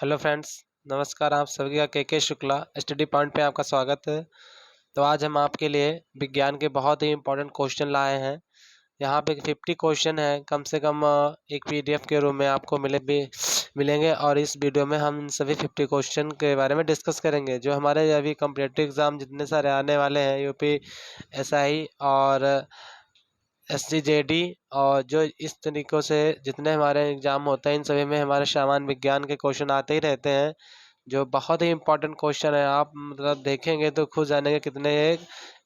Hello friends, नमस्कार। आप सभी का के शुक्ला स्टडी पॉइंट पे आपका स्वागत है। तो आज हम आपके लिए विज्ञान के बहुत ही इम्पोर्टेंट क्वेश्चन लाए हैं। यहाँ पे 50 क्वेश्चन है, कम से कम एक पीडीएफ के रूप में आपको मिलेंगे और इस वीडियो में हम इन सभी 50 क्वेश्चन के बारे में डिस्कस करेंगे। जो हमारे अभी कॉम्पिटिटिव एग्ज़ाम जितने सारे आने वाले हैं, यूपी एसआई और एसजीजेडी, और जो इस तरीक़ों से जितने हमारे एग्ज़ाम होते हैं इन सभी में हमारे सामान्य विज्ञान के क्वेश्चन आते ही रहते हैं, जो बहुत ही इम्पोर्टेंट क्वेश्चन है। आप मतलब देखेंगे तो खुद जानेंगे कितने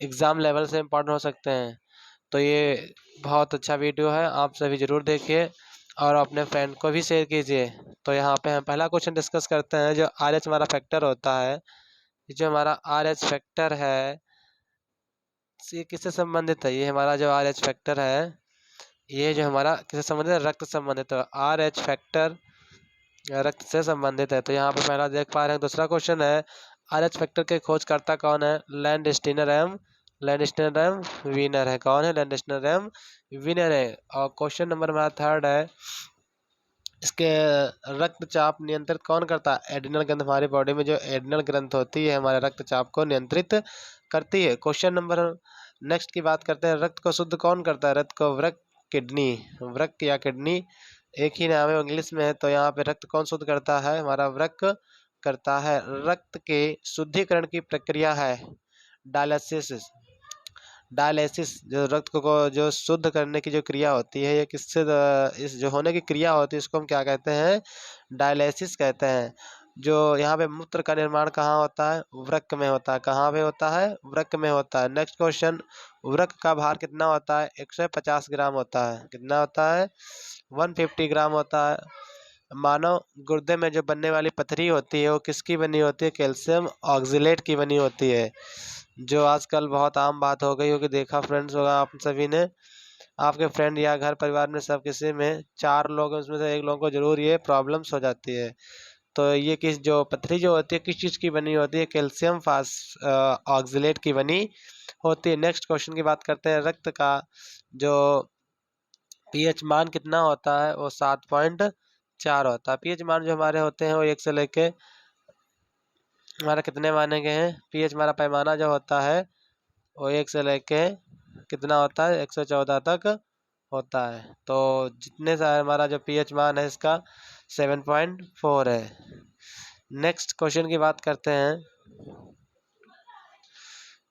एग्ज़ाम लेवल से इम्पोर्टेंट हो सकते हैं। तो ये बहुत अच्छा वीडियो है, आप सभी ज़रूर देखिए और अपने फ्रेंड को भी शेयर कीजिए। तो यहाँ पे हम पहला क्वेश्चन डिस्कस करते हैं। जो आर एच हमारा फैक्टर होता है, जो हमारा आर एच फैक्टर है, ये किससे संबंधित है? ये हमारा जो आर एच फैक्टर है, ये जो हमारा किससे संबंधित है? रक्त संबंधित है। आर एच फैक्टर रक्त से संबंधित है। तो यहाँ पे पहला देख पा रहे हैं। दूसरा क्वेश्चन है, आर एच फैक्टर के खोजकर्ता कौन है? लैंडस्टीनर एम वीनर है। कौन है? लैंडस्टीनर एम वीनर है। और क्वेश्चन नंबर हमारा थर्ड है, इसके रक्तचाप नियंत्रित कौन करता है? एड्रिनल ग्रंथ। हमारी बॉडी में जो एड्रिनल ग्रंथ होती है हमारे रक्तचाप को नियंत्रित करती है। क्वेश्चन नंबर नेक्स्ट की बात करते हैं, रक्त को शुद्ध कौन करता है? रक्त को वृक्क, किडनी, वृक्क या किडनी एक ही नाम है, इंग्लिश में है। तो यहाँ पे रक्त कौन शुद्ध करता है? हमारा वृक्क करता है। रक्त के शुद्धिकरण की प्रक्रिया है डायलिसिस। डायलिसिस जो रक्त को जो शुद्ध करने की जो क्रिया होती है, ये किससे इस जो होने की क्रिया होती है इसको हम क्या कहते हैं? डायलिसिस कहते हैं। जो यहाँ पे मूत्र का निर्माण कहाँ होता है? वृक्क में होता है। कहाँ पे होता है? वृक्क में होता है। नेक्स्ट क्वेश्चन, वृक्क का भार कितना होता है? 150 ग्राम होता है। कितना होता है? 150 ग्राम होता है। मानव गुर्दे में जो बनने वाली पथरी होती है वो किसकी बनी होती है? कैल्शियम ऑक्जेलेट की बनी होती है, जो आजकल बहुत आम बात हो गई होगी। देखा फ्रेंड्स होगा आप सभी ने, आपके फ्रेंड या घर परिवार में सब किसी में 4 लोग हैं, उसमें से एक लोगों को जरूर ये प्रॉब्लम्स हो जाती है। तो ये किस जो पथरी जो होती है किस चीज़ की बनी होती है? कैल्शियम ऑक्जेलेट की बनी होती है। नेक्स्ट क्वेश्चन की बात करते हैं, रक्त का जो पीएच मान कितना होता है? वो 7.4 होता है। पीएच मान जो हमारे होते हैं वो 1 से लेके हमारा कितने माने गए हैं? पीएच हमारा पैमाना जो होता है वो 1 से लेके कितना होता है? 114 तक होता है। तो जितने सारे हमारा जो पीएच मान है इसका 7.4 है। नेक्स्ट क्वेश्चन की बात करते हैं,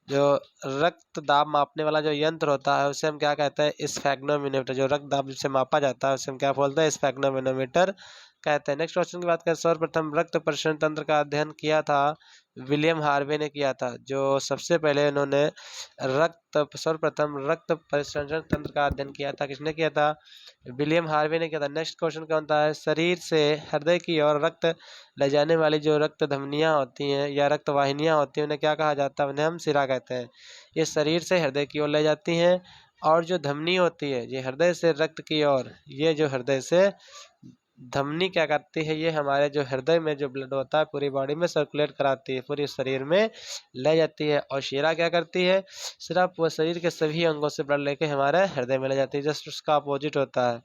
जो रक्त दाब मापने वाला जो यंत्र होता है उसे हम क्या कहते हैं? स्फेग्नोमीटर। जो रक्त दाब जिससे मापा जाता है उसे हम क्या बोलते हैं? स्फेग्नोमीटर कहते हैं। नेक्स्ट क्वेश्चन की बात करें, सर्वप्रथम रक्त परिसरण तंत्र का अध्ययन किया था विलियम हार्वे ने किया था। जो सबसे पहले उन्होंने सर्वप्रथम रक्त परिसंचरण तंत्र का अध्ययन किया था, किसने किया था? विलियम हार्वे ने किया था। नेक्स्ट क्वेश्चन क्या होता है, शरीर से हृदय की ओर रक्त ले जाने वाली जो रक्त धमनियाँ होती हैं या रक्त वाहिनियाँ होती हैं उन्हें क्या कहा जाता है? उन्हें हम सिरा कहते हैं। ये शरीर से हृदय की ओर ले जाती हैं, और जो धमनी होती है ये हृदय से रक्त की ओर, ये जो हृदय से धमनी क्या करती है? ये हमारे जो हृदय में जो ब्लड होता है पूरी बॉडी में सर्कुलेट कराती है, पूरे शरीर में ले जाती है। और शिरा क्या करती है? सिर्फ वो शरीर के सभी अंगों से ब्लड लेके हमारे हृदय में ले जाती है, जस्ट उसका अपोजिट होता है।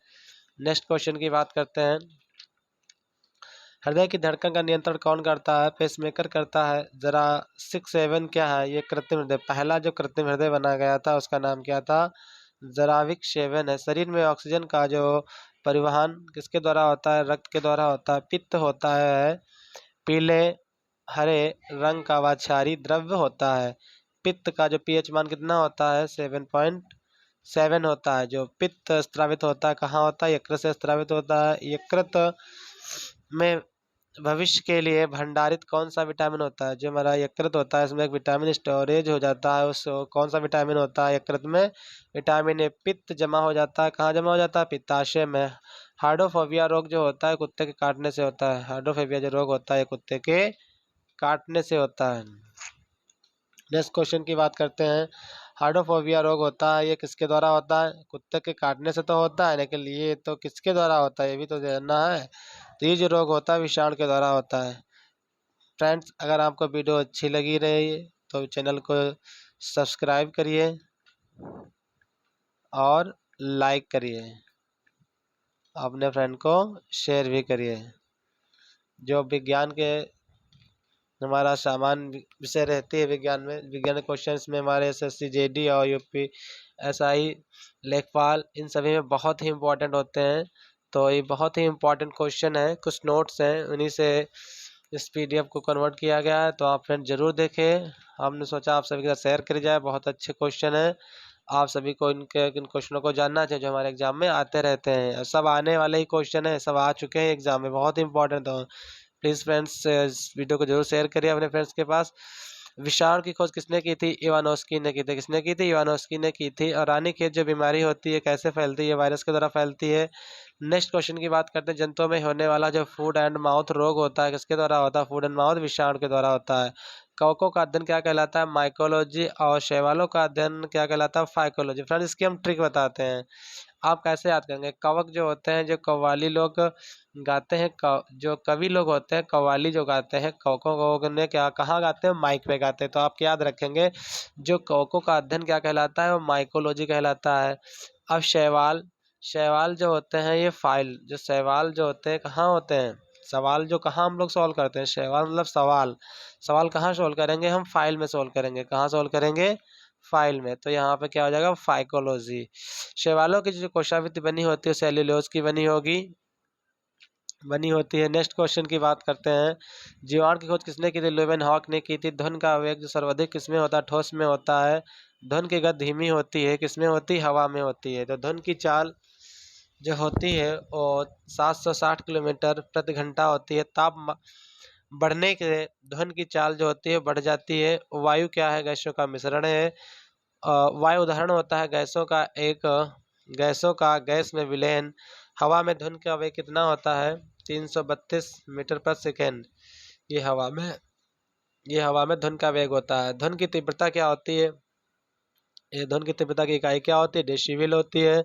नेक्स्ट क्वेश्चन की बात करते हैं, हृदय की धड़कन का नियंत्रण कौन करता है? पेसमेकर करता है। जरा 6-7 क्या है? ये कृत्रिम हृदय, पहला जो कृत्रिम हृदय बना गया था उसका नाम क्या था? जराविक 7 है। शरीर में ऑक्सीजन का जो परिवहन किसके द्वारा होता है? रक्त के द्वारा होता है। पित्त होता है पीले हरे रंग का व क्षारीय द्रव्य होता है। पित्त का जो पीएच मान कितना होता है? 7.7 होता है। जो पित्त स्रावित होता है कहाँ होता है? यकृत से स्रावित होता है। यकृत में भविष्य के लिए भंडारित कौन सा विटामिन होता है? जो हमारा यकृत होता है इसमें एक विटामिन स्टोरेज हो जाता है। उस कौन सा विटामिन होता है यकृत में? Vitamin A. पित्त जमा हो जाता है कहाँ जमा हो जाता है? पित्ताशय में। हाइड्रोफोबिया रोग जो होता है कुत्ते के काटने से होता है। हाइड्रोफोबिया जो रोग होता है कुत्ते के काटने से होता है। नेक्स्ट क्वेश्चन की बात करते हैं, हाइड्रोफोबिया रोग होता है ये किसके द्वारा होता है? कुत्ते के काटने से तो होता है, लेकिन ये तो किसके द्वारा होता है ये भी तो जानना है। तो ये जो रोग होता है विषाणु के द्वारा होता है। फ्रेंड्स, अगर आपको वीडियो अच्छी लगी रही तो चैनल को सब्सक्राइब करिए और लाइक करिए, अपने फ्रेंड को शेयर भी करिए। जो विज्ञान के हमारा सामान्य विषय रहती है विज्ञान में, विज्ञान क्वेश्चंस में हमारे एसएससी जेडी और यूपी एसआई लेखपाल इन सभी में बहुत ही इम्पोर्टेंट होते हैं। तो ये बहुत ही इम्पोर्टेंट क्वेश्चन है, कुछ नोट्स हैं उन्हीं से इस पीडीएफ को कन्वर्ट किया गया है, तो आप फ्रेंड जरूर देखें। हमने सोचा आप सभी के साथ शेयर करी जाए, बहुत अच्छे क्वेश्चन है। आप सभी को इनके इन क्वेश्चनों को जानना चाहिए जो हमारे एग्जाम में आते रहते हैं, सब आने वाले ही क्वेश्चन है, सब आ चुके हैं एग्जाम में, बहुत इंपॉर्टेंट। तो प्लीज़ फ्रेंड्स इस वीडियो को जरूर शेयर करिए अपने फ्रेंड्स के पास। विषाणु की खोज किसने की थी? इवानोस्की ने की थी। किसने की थी? इवानोस्की ने की थी। और रानीखेत जो बीमारी होती है कैसे फैलती है? वायरस के द्वारा फैलती है। नेक्स्ट क्वेश्चन की बात करते हैं, जंतुओं में होने वाला जो फूड एंड माउथ रोग होता है किसके द्वारा होता है? फूड एंड माउथ विषाणु के द्वारा होता है। कवकों का अध्ययन क्या कहलाता है? माइकोलॉजी। और शैवालों का अध्ययन क्या कहलाता है? फाइकोलॉजी। फ्रेंड्स इसकी हम ट्रिक बताते हैं, आप कैसे याद करेंगे। कवक जो होते हैं, जो कव्वाली लोग गाते हैं, जो कवि लोग होते हैं कव्वाली जो गाते हैं, कवकों को ने क्या कहाँ गाते हैं? माइक पे गाते हैं। तो आप याद रखेंगे जो कवकों का अध्ययन क्या कहलाता है? वो माइकोलॉजी कहलाता है। अब शैवाल, शैवाल जो होते हैं ये फाइल, जो शैवाल जो होते हैं कहाँ होते हैं? सवाल जो कहाँ हम लोग सॉल्व करते हैं, शैवाल मतलब सवाल, सवाल कहाँ सॉल्व करेंगे? हम फाइल में सॉल्व करेंगे। कहाँ सॉल्व करेंगे? फाइल में। तो यहाँ पे क्या हो जाएगा? फाइकोलॉजी। शैवालों की जो कोशावृत्ति बनी होती है सेल्यूलोज की बनी होगी, बनी होती है। नेक्स्ट क्वेश्चन की बात करते हैं, जीवाणु की खोज किसने की थी? लुईवन हॉक ने की थी। ध्वनि का वेग जो सर्वाधिक किसमें होता है? ठोस में होता है। ध्वनि की गति धीमी होती है, किसमें होती है? हवा में होती है। तो ध्वनि की चाल जो होती है वो 760 किलोमीटर प्रति घंटा होती है। ताप बढ़ने के ध्वनि की चाल जो होती है बढ़ जाती है। वायु क्या है? गैसों का मिश्रण है। वायु उदाहरण होता है गैसों का एक, गैसों का गैस में विलयन। हवा में ध्वनि का वेग कितना होता है? 332 मीटर प्रति सेकेंड। ये हवा में, ये हवा में ध्वनि का वेग होता है। ध्वनि की तीव्रता क्या होती है? ये ध्वनि की तीव्रता की इकाई क्या होती है? डेसिबल होती है।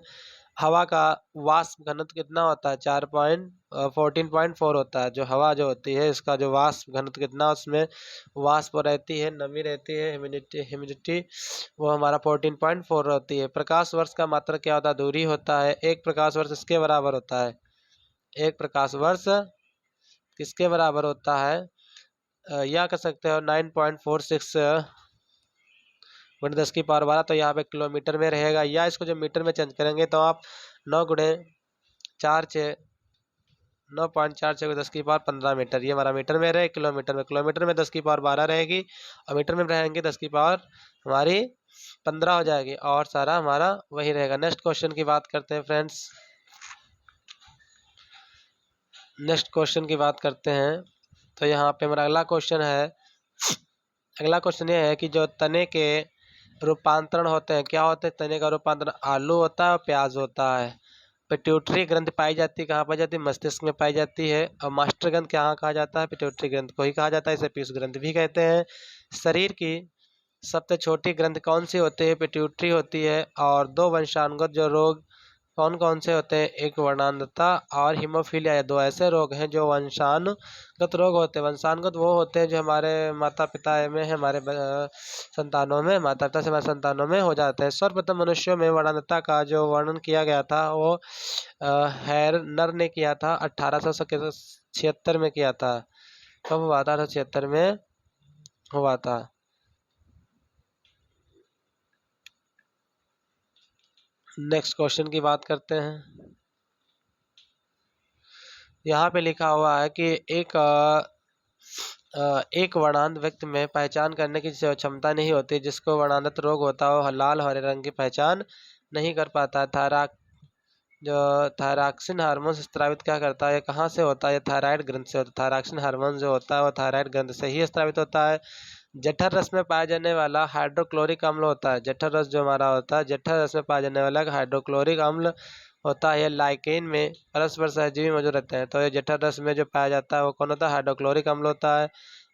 हवा का वाष्प घनत्व कितना होता है? 14.4 होता है। जो हवा जो होती है इसका जो वाष्प घनत्व कितना, उसमें वाष्प रहती है, नमी रहती है, ह्यूमिडिटी ह्यूमिडिटी वो हमारा 14.4 होती है। प्रकाश वर्ष का मात्रक क्या होता है? दूरी होता है। एक प्रकाश वर्ष किसके बराबर होता है? एक प्रकाश वर्ष किसके बराबर होता है? या कह सकते हो 9.46 गुणे 10 की पावर 12। तो यहाँ पे किलोमीटर में रहेगा, या इसको जो मीटर में चेंज करेंगे तो आप 9 गुणे 4 6 9.46 10 की पावर 15 मीटर, ये हमारा मीटर में रहे। किलोमीटर में 10 की पावर 12 रहेगी, और मीटर में रहेंगे 10 की पावर हमारी 15 हो जाएगी, और सारा हमारा वही रहेगा। नेक्स्ट क्वेश्चन की बात करते हैं फ्रेंड्स, नेक्स्ट क्वेश्चन की बात करते हैं। तो यहाँ पे हमारा अगला क्वेश्चन है, अगला क्वेश्चन ये है कि जो तने के रूपांतरण होते हैं, क्या होते हैं तने का रूपांतरण? आलू होता है और प्याज होता है। पिट्यूटरी ग्रंथ पाई जाती है, कहाँ पाई जाती है? मस्तिष्क में पाई जाती है। और मास्टर ग्रंथ कहाँ कहा जाता है? पिट्यूटरी ग्रंथ को ही कहा जाता है, इसे पीयूष ग्रंथ भी कहते हैं। शरीर की सबसे छोटी ग्रंथ कौन सी होती है? पिट्यूटरी होती है। और दो वंशानुगत जो रोग कौन कौन से होते हैं? एक वर्णांधता और हीमोफीलिया, ये दो ऐसे रोग हैं जो वंशानुगत रोग होते हैं। वंशानुगत वो होते हैं जो हमारे माता पिता में है, हमारे संतानों में, माता पिता से हमारे संतानों में हो जाते हैं। सर्वप्रथम मनुष्यों में वर्णांधता का जो वर्णन किया गया था वो हैर नर ने किया था, 1876 में किया था। कब हुआ था? 1876 में हुआ था। नेक्स्ट क्वेश्चन की बात करते हैं। यहाँ पे लिखा हुआ है कि एक वर्णांध व्यक्ति में पहचान करने की जो क्षमता नहीं होती, जिसको वर्णांध रोग होता है वो लाल हरे रंग की पहचान नहीं कर पाता। जो थायरॉक्सिन हार्मोन स्रावित क्या करता है? ये कहाँ से होता है? ये थायराइड ग्रंथ से होता है। थायरॉक्सिन हार्मोन जो होता है वो थायराइड ग्रंथ से ही स्रावित होता है। जठर रस में पाया जाने वाला हाइड्रोक्लोरिक अम्ल होता है। जठर रस जो हमारा होता है, जठर रस में पाया जाने वाला हाइड्रोक्लोरिक अम्ल होता है। लाइकेन में परस्पर सहजीवी मौजूद रहते हैं। तो ये जठर रस में जो पाया जाता है वो कौन होता है? हाइड्रोक्लोरिक अम्ल होता है।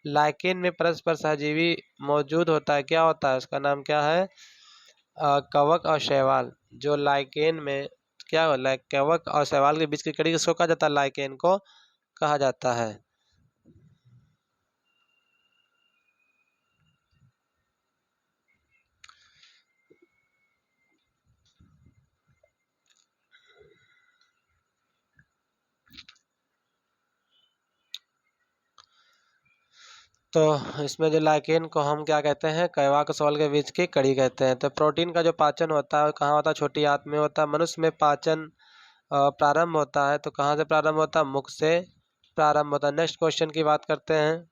लाइकेन में परस्पर सहजीवी मौजूद होता है, क्या होता है? उसका नाम क्या है? कवक और शैवाल। जो लाइकेन में क्या हो, कवक और शैवाल के बीच की कड़ी किसको कहा जाता है? लाइकेन को कहा जाता है। तो इसमें जो लाइकेन को हम क्या कहते हैं, कैवाकसोल के बीज की कड़ी कहते हैं। तो प्रोटीन का जो पाचन होता है वो कहाँ होता है, छोटी आंत में होता है। मनुष्य में पाचन प्रारंभ होता है तो कहाँ से प्रारंभ होता है, मुख से प्रारंभ होता है। नेक्स्ट क्वेश्चन की बात करते हैं।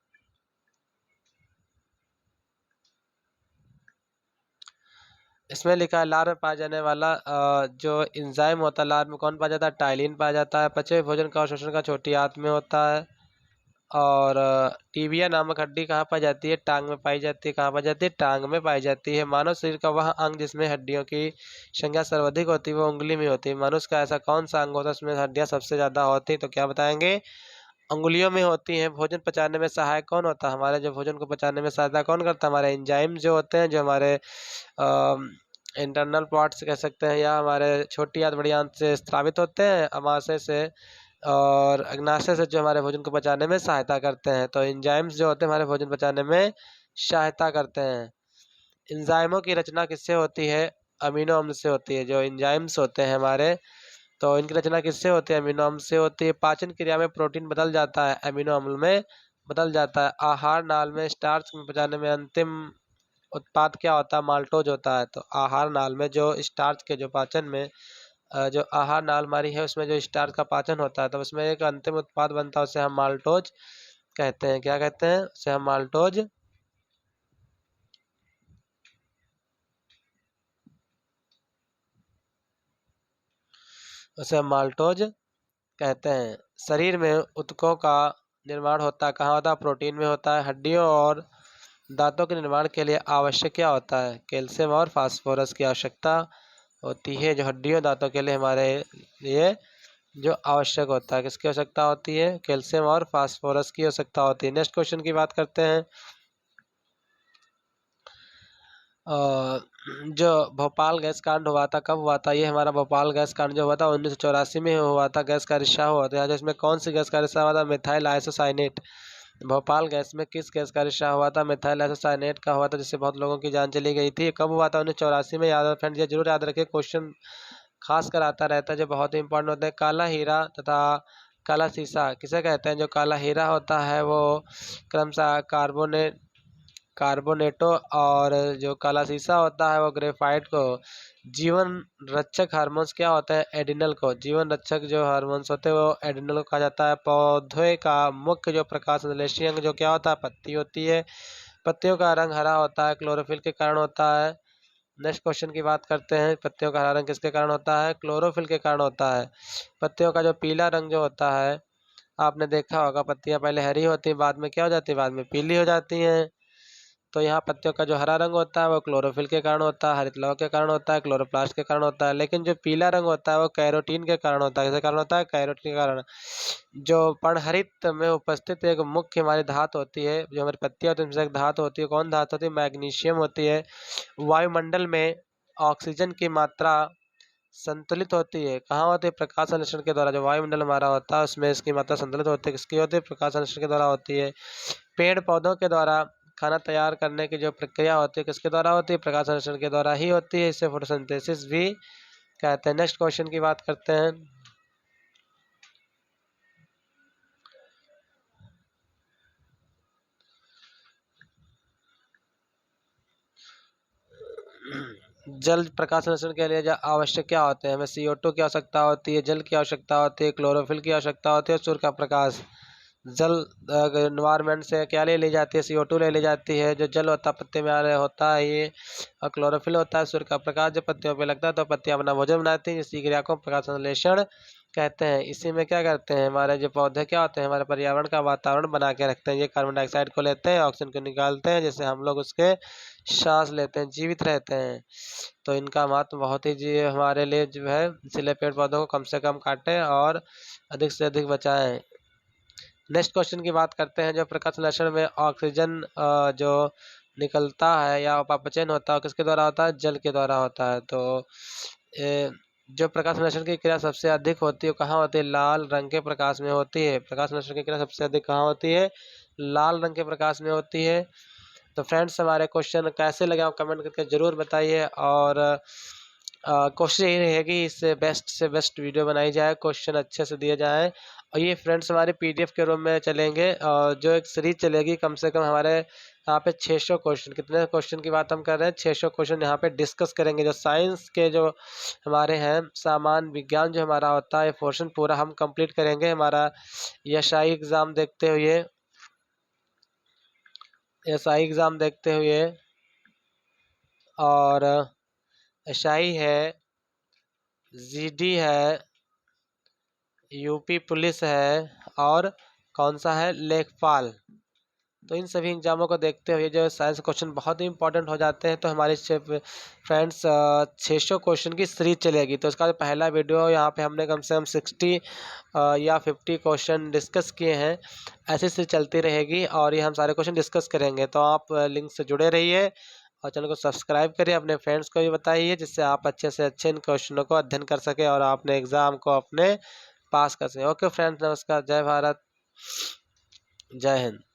इसमें लिखा है लार में पाया जाने वाला जो इंजाइम होता है, लार में कौन पाया जाता है, टाइलिन पाया जाता है। पचे हुए भोजन का अवशोषण का छोटी आंत में होता है। और टीबिया नामक हड्डी कहाँ पाई जाती है, टांग में पाई जाती है। कहाँ पाई जाती है, टांग में पाई जाती है। मानव शरीर का वह अंग जिसमें हड्डियों की संख्या सर्वाधिक होती है वो उंगली में होती है। मनुष्य का ऐसा कौन सा अंग होता है उसमें हड्डियां सबसे ज्यादा होती है, तो क्या बताएंगे, अंगुलियों में होती हैं। भोजन पचाने में सहायक कौन होता है, हमारे जो भोजन को पचाने में सहायता कौन करता है, हमारे एंजाइम जो होते हैं, जो हमारे इंटरनल पार्ट्स कह सकते हैं, या हमारे छोटी आंत बड़ी आंत से स्रावित होते हैं, अमाशय से और अग्नाशय से, जो हमारे भोजन को पचाने में सहायता करते हैं। तो एंजाइम्स जो होते हैं हमारे भोजन पचाने में सहायता करते हैं। एंजाइमों की रचना किससे होती है, अमीनो अम्ल से होती है। जो एंजाइम्स होते हैं हमारे, तो इनकी रचना किससे होती है, अमीनो अम्ल से होती है। पाचन क्रिया में प्रोटीन बदल जाता है, अमीनो अम्ल में बदल जाता है। आहार नाल में स्टार्च में पचाने में अंतिम उत्पाद क्या होता है, माल्टोज होता है। तो आहार नाल में जो स्टार्च के जो पाचन में जो आहार नाल हमारी है उसमें जो स्टार्च का पाचन होता है, तो उसमें एक अंतिम उत्पाद बनता है, उसे हम माल्टोज कहते हैं। क्या कहते हैं, उसे हम माल्टोज उसे हम माल्टोज कहते हैं। शरीर में ऊतकों का निर्माण होता है, कहाँ होता है, प्रोटीन में होता है। हड्डियों और दांतों के निर्माण के लिए आवश्यक क्या होता है, कैल्शियम और फास्फोरस की आवश्यकता होती है। जो हड्डियों दांतों के लिए हमारे लिए जो आवश्यक होता है, किसकी आवश्यकता होती है, कैल्शियम और फास्फोरस की आवश्यकता होती है। नेक्स्ट क्वेश्चन की बात करते हैं। जो भोपाल गैस कांड हुआ था, कब हुआ था, ये हमारा भोपाल गैस कांड जो हुआ था 1984 में हुआ था। गैस का रिसाव हुआ था, जिसमें कौन सी गैस का रिसाव हुआ था, मिथाइल आइसोसाइनेट। भोपाल गैस में किस गैस का रिसाव हुआ था, मिथाइल आइसोसाइनेट का हुआ था, जिससे बहुत लोगों की जान चली गई थी। कब हुआ था, 1984 में। याद फ्रेंड ये जरूर याद रखें, क्वेश्चन खास कर आता रहता है जो बहुत ही इंपॉर्टेंट होता है। काला हीरा तथा काला शीशा किसे कहते हैं, जो काला हीरा होता है वो क्रमशः कार्बोनेटो, और जो काला शीशा होता है वो ग्रेफाइट को। जीवन रक्षक हार्मोन्स क्या होता है, एडिनल को। जीवन रक्षक जो हार्मोन्स होते हैं वो एडिनल को कहा जाता है। पौधे का मुख्य जो प्रकाश संश्लेषी अंग जो क्या होता है, पत्ती होती है। पत्तियों का रंग हरा होता है, क्लोरोफिल के कारण होता है। नेक्स्ट क्वेश्चन की बात करते हैं। पत्तियों का हरा रंग किसके कारण होता है, क्लोरोफिल के कारण होता है। पत्तियों का जो पीला रंग जो होता है, आपने देखा होगा पत्तियां पहले हरी होती है, बाद में क्या हो जाती है, बाद में पीली हो जाती हैं। तो यहाँ पत्तियों का जो हरा रंग होता है वो क्लोरोफिल के कारण होता है, हरित लवण के कारण होता है, क्लोरोप्लास्ट के कारण होता है। लेकिन जो पीला रंग होता है वो कैरोटीन के कारण होता है। किसके कारण होता है, कैरोटीन के कारण। जो पर्णहरित में उपस्थित एक मुख्य हमारी धातु होती है, जो हमारी पत्तियां होती है उनमें से एक धातु होती है, कौन धातु होती है, मैग्नीशियम होती है। वायुमंडल में ऑक्सीजन की मात्रा संतुलित होती है, कहाँ होती है, प्रकाश संश्लेषण के द्वारा। जो वायुमंडल हमारा होता है उसमें इसकी मात्रा संतुलित होती है, किसकी होती है, प्रकाश संश्लेषण के द्वारा होती है। पेड़ पौधों के द्वारा खाना तैयार करने की जो प्रक्रिया होती है किसके द्वारा होती है, प्रकाश संश्लेषण के द्वारा ही होती है। इसे फोटोसिंथेसिस भी कहते हैं। नेक्स्ट क्वेश्चन की बात करते हैं। जल प्रकाश संश्लेषण के लिए जो आवश्यक क्या होते हैं, हमें CO2 की आवश्यकता होती है, जल की आवश्यकता होती है, क्लोरोफिल की आवश्यकता होती है, सूर्य का प्रकाश। जल एनवायरमेंट से क्या ले ली जाती है, CO2 ले ली जाती है। जो जल होता है पत्ते में आ रहे होता है ये, और क्लोरोफिल होता है सूर्य का प्रकाश, जब पत्तियों पे लगता है तो पत्तियां अपना भोजन बनाती हैं। इसी क्रिया को प्रकाश संश्लेषण कहते हैं। इसी में क्या करते हैं, हमारे जो पौधे क्या होते हैं, हमारे पर्यावरण का वातावरण बना के रखते हैं। ये कार्बन डाइऑक्साइड को लेते हैं, ऑक्सीजन को निकालते हैं, जिससे हम लोग उसके सांस लेते हैं, जीवित रहते हैं। तो इनका महत्व बहुत ही जी हमारे लिए जो है, इसलिए पेड़ पौधों को कम से कम काटें और अधिक से अधिक बचाएं। नेक्स्ट क्वेश्चन की बात करते हैं। जो प्रकाश संश्लेषण में ऑक्सीजन जो निकलता है या अपचयन होता है किसके द्वारा होता है, जल के द्वारा होता है। तो जो प्रकाश संश्लेषण की क्रिया सबसे अधिक होती है कहाँ होती है, लाल रंग के प्रकाश में होती है। प्रकाश संश्लेषण की क्रिया सबसे अधिक कहाँ होती है, लाल रंग के प्रकाश में होती है। तो फ्रेंड्स हमारे क्वेश्चन कैसे लगे आप कमेंट करके ज़रूर बताइए, और कोशिश यही रहेगी इससे बेस्ट वीडियो बनाई जाए, क्वेश्चन अच्छे से दिए जाए और ये फ्रेंड्स हमारे पीडीएफ के रूम में चलेंगे, और जो एक सीरीज चलेगी कम से कम हमारे यहाँ पे 600 क्वेश्चन, कितने क्वेश्चन की बात हम कर रहे हैं, 600 क्वेश्चन यहाँ पे डिस्कस करेंगे। जो साइंस के जो हमारे हैं, सामान्य विज्ञान जो हमारा होता है, ये पोर्शन पूरा हम कंप्लीट करेंगे। हमारा एसआई एग्ज़ाम देखते हुए और एसआई है, जीडी है, यूपी पुलिस है, और कौन सा है, लेखपाल। तो इन सभी एग्जामों को देखते हुए जो साइंस क्वेश्चन बहुत ही इंपॉर्टेंट हो जाते हैं, तो हमारी फ्रेंड्स 600 क्वेश्चन की सीरीज चलेगी। तो इसका जो पहला वीडियो यहाँ पे हमने कम से कम 60 या 50 क्वेश्चन डिस्कस किए हैं। ऐसे से चलती रहेगी और ये हम सारे क्वेश्चन डिस्कस करेंगे। तो आप लिंक से जुड़े रहिए और चैनल को सब्सक्राइब करिए, अपने फ्रेंड्स को भी बताइए, जिससे आप अच्छे से अच्छे इन क्वेश्चनों को अध्ययन कर सकें और अपने एग्ज़ाम को अपने पास कर सकें। ओके फ्रेंड्स, नमस्कार, जय भारत, जय हिंद।